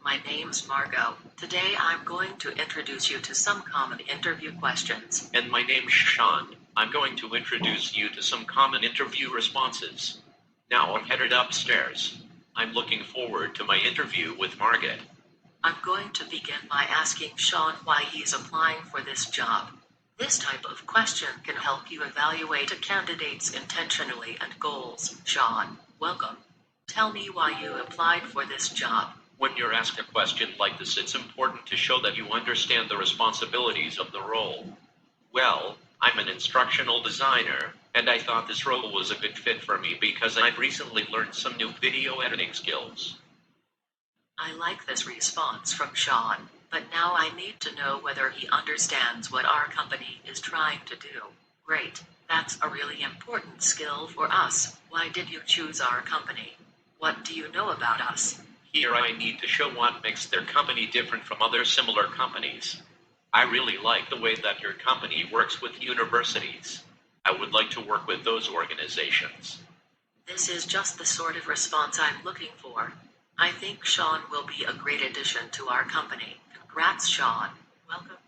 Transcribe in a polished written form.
My name's Margot. Today I'm going to introduce you to some common interview questions. And my name's Sean. I'm going to introduce you to some common interview responses. Now I'm headed upstairs. I'm looking forward to my interview with Margaret. I'm going to begin by asking Sean why he's applying for this job. This type of question can help you evaluate a candidate's intentionally and goals. Sean, welcome. Tell me why you applied for this job. When you're asked a question like this, it's important to show that you understand the responsibilities of the role. Well, I'm an instructional designer, and I thought this role was a good fit for me because I've recently learned some new video editing skills. I like this response from Sean, but now I need to know whether he understands what our company is trying to do. Great, that's a really important skill for us. Why did you choose our company? What do you know about us? Here I need to show what makes their company different from other similar companies. I really like the way that your company works with universities. I would like to work with those organizations. This is just the sort of response I'm looking for. I think Sean will be a great addition to our company. Congrats, Sean. Welcome